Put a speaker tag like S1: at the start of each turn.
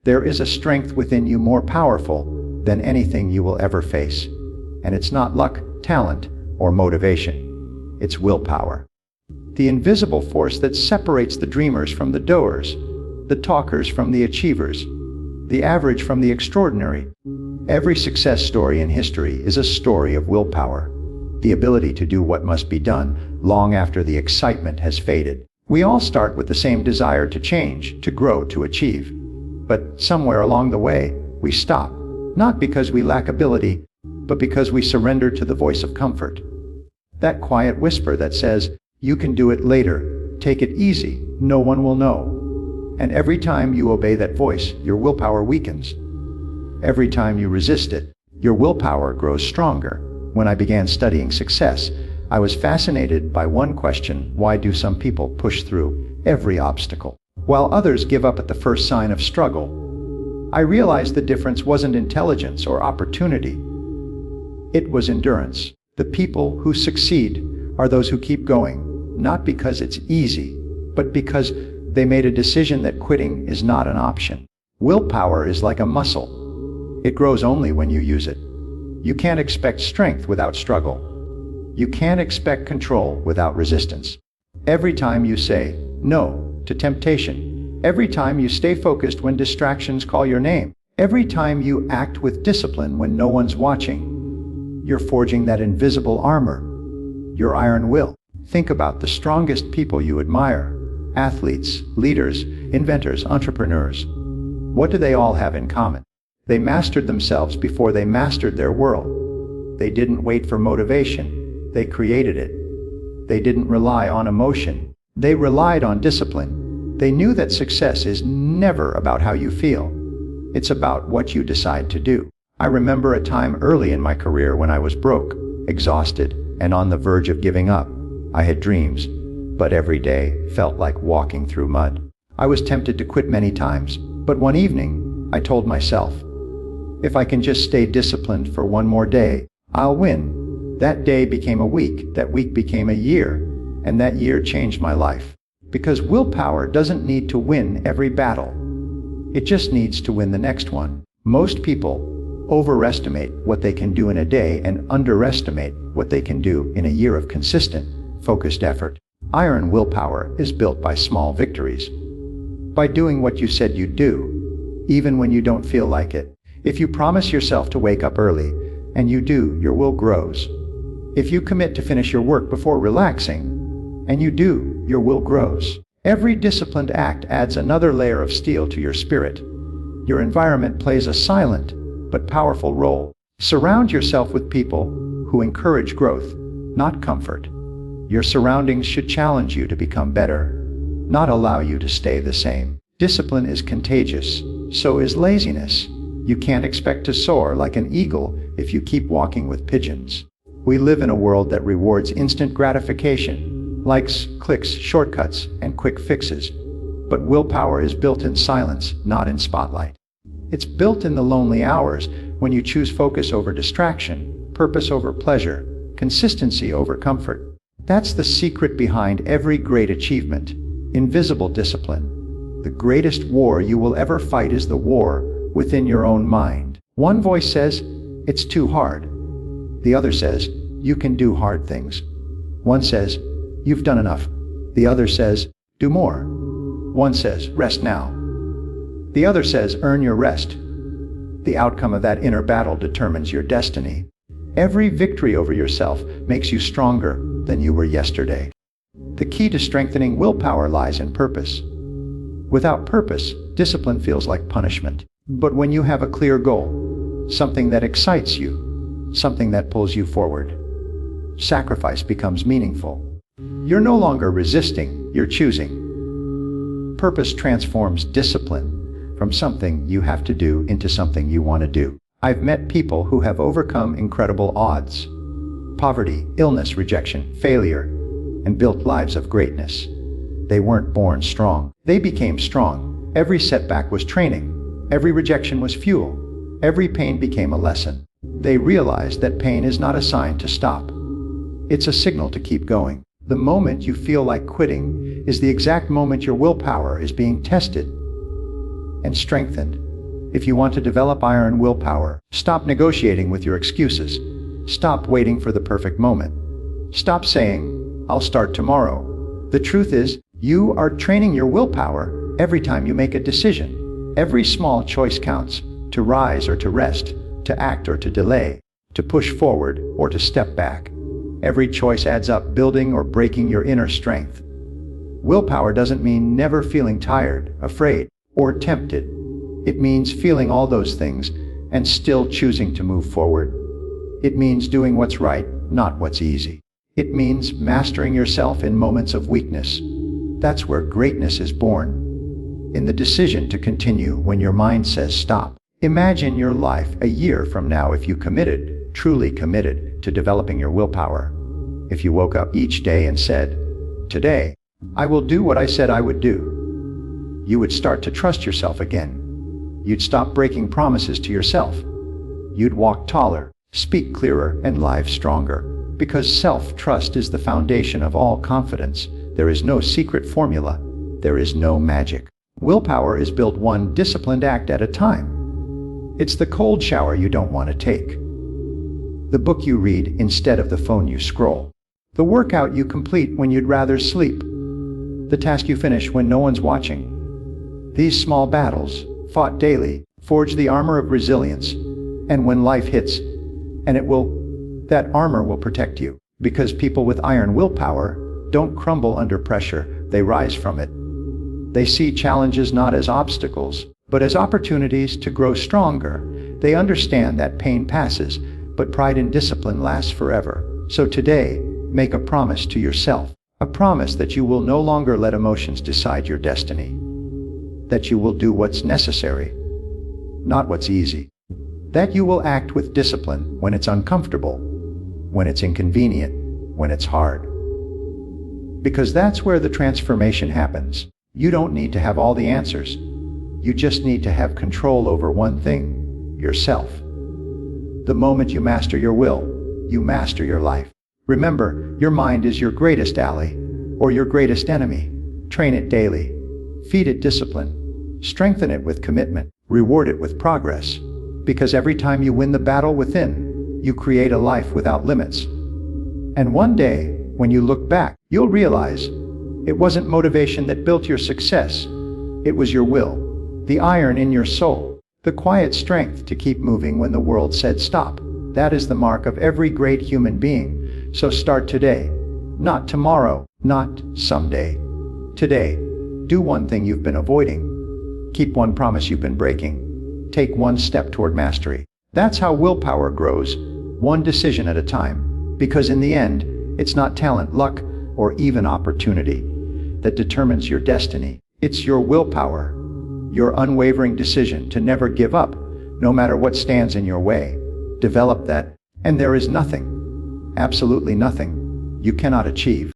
S1: There is a strength within you more powerful than anything you will ever face. And it's not luck, talent, or motivation. It's willpower. The invisible force that separates the dreamers from the doers, the talkers from the achievers, the average from the extraordinary. Every success story in history is a story of willpower, the ability to do what must be done long after the excitement has faded. We all start with the same desire to change, to grow, to achieve. But somewhere along the way, we stop, not because we lack ability, but because we surrender to the voice of comfort. That quiet whisper that says, "You can do it later, take it easy, no one will know." And every time you obey that voice, your willpower weakens. Every time you resist it, your willpower grows stronger. When I began studying success, I was fascinated by one question: why do some people push through every obstacle, while others give up at the first sign of struggle? I realized the difference wasn't intelligence or opportunity. It was endurance. The people who succeed are those who keep going, not because it's easy, but because they made a decision that quitting is not an option. Willpower is like a muscle. It grows only when you use it. You can't expect strength without struggle. You can't expect control without resistance. Every time you say no to temptation, every time you stay focused when distractions call your name, every time you act with discipline when no one's watching, you're forging that invisible armor, your iron will. Think about the strongest people you admire: athletes, leaders, inventors, entrepreneurs. What do they all have in common? They mastered themselves before they mastered their world. They didn't wait for motivation. They created it. They didn't rely on emotion. They relied on discipline. They knew that success is never about how you feel. It's about what you decide to do. I remember a time early in my career when I was broke, exhausted, and on the verge of giving up. I had dreams, but every day felt like walking through mud. I was tempted to quit many times, but one evening, I told myself, if I can just stay disciplined for one more day, I'll win. That day became a week, that week became a year, and that year changed my life. Because willpower doesn't need to win every battle. It just needs to win the next one. Most people overestimate what they can do in a day and underestimate what they can do in a year of consistent, focused effort. Iron willpower is built by small victories. By doing what you said you'd do, even when you don't feel like it. If you promise yourself to wake up early, and you do, your will grows. If you commit to finish your work before relaxing, and you do, your will grows. Every disciplined act adds another layer of steel to your spirit. Your environment plays a silent but powerful role. Surround yourself with people who encourage growth, not comfort. Your surroundings should challenge you to become better, not allow you to stay the same. Discipline is contagious, so is laziness. You can't expect to soar like an eagle if you keep walking with pigeons. We live in a world that rewards instant gratification, likes, clicks, shortcuts, and quick fixes. But willpower is built in silence, not in spotlight. It's built in the lonely hours when you choose focus over distraction, purpose over pleasure, consistency over comfort. That's the secret behind every great achievement: invisible discipline. The greatest war you will ever fight is the war within your own mind. One voice says, "It's too hard." The other says, "You can do hard things." One says, "You've done enough." The other says, "Do more." One says, "Rest now." The other says, "Earn your rest." The outcome of that inner battle determines your destiny. Every victory over yourself makes you stronger than you were yesterday. The key to strengthening willpower lies in purpose. Without purpose, discipline feels like punishment. But when you have a clear goal, something that excites you, something that pulls you forward, sacrifice becomes meaningful. You're no longer resisting, you're choosing. Purpose transforms discipline from something you have to do into something you want to do. I've met people who have overcome incredible odds: poverty, illness, rejection, failure, and built lives of greatness. They weren't born strong. They became strong. Every setback was training. Every rejection was fuel. Every pain became a lesson. They realized that pain is not a sign to stop. It's a signal to keep going. The moment you feel like quitting is the exact moment your willpower is being tested and strengthened. If you want to develop iron willpower, stop negotiating with your excuses. Stop waiting for the perfect moment. Stop saying, "I'll start tomorrow." The truth is, you are training your willpower every time you make a decision. Every small choice counts: to rise or to rest, to act or to delay, to push forward or to step back. Every choice adds up, building or breaking your inner strength. Willpower doesn't mean never feeling tired, afraid, or tempted. It means feeling all those things and still choosing to move forward. It means doing what's right, not what's easy. It means mastering yourself in moments of weakness. That's where greatness is born. In the decision to continue when your mind says stop. Imagine your life a year from now if you committed, truly committed, to developing your willpower. If you woke up each day and said, "Today, I will do what I said I would do," you would start to trust yourself again. You'd stop breaking promises to yourself. You'd walk taller, speak clearer, and live stronger. Because self-trust is the foundation of all confidence. There is no secret formula. There is no magic. Willpower is built one disciplined act at a time. It's the cold shower you don't want to take, the book you read instead of the phone you scroll, the workout you complete when you'd rather sleep, the task you finish when no one's watching. These small battles, fought daily, forge the armor of resilience. And when life hits, and it will, that armor will protect you. Because people with iron willpower don't crumble under pressure, they rise from it. They see challenges not as obstacles, but as opportunities to grow stronger. They understand that pain passes, but pride and discipline lasts forever. So today, make a promise to yourself. A promise that you will no longer let emotions decide your destiny. That you will do what's necessary, not what's easy. That you will act with discipline when it's uncomfortable, when it's inconvenient, when it's hard. Because that's where the transformation happens. You don't need to have all the answers. You just need to have control over one thing: yourself. The moment you master your will, you master your life. Remember, your mind is your greatest ally, or your greatest enemy. Train it daily. Feed it discipline. Strengthen it with commitment. Reward it with progress. Because every time you win the battle within, you create a life without limits. And one day, when you look back, you'll realize it wasn't motivation that built your success. It was your will, the iron in your soul, the quiet strength to keep moving when the world said stop. That is the mark of every great human being. So start today, not tomorrow, not someday. Today, do one thing you've been avoiding. Keep one promise you've been breaking. Take one step toward mastery. That's how willpower grows, one decision at a time. Because in the end, it's not talent, luck, or even opportunity that determines your destiny. It's your willpower, your unwavering decision to never give up, no matter what stands in your way. Develop that, and there is nothing, absolutely nothing, you cannot achieve.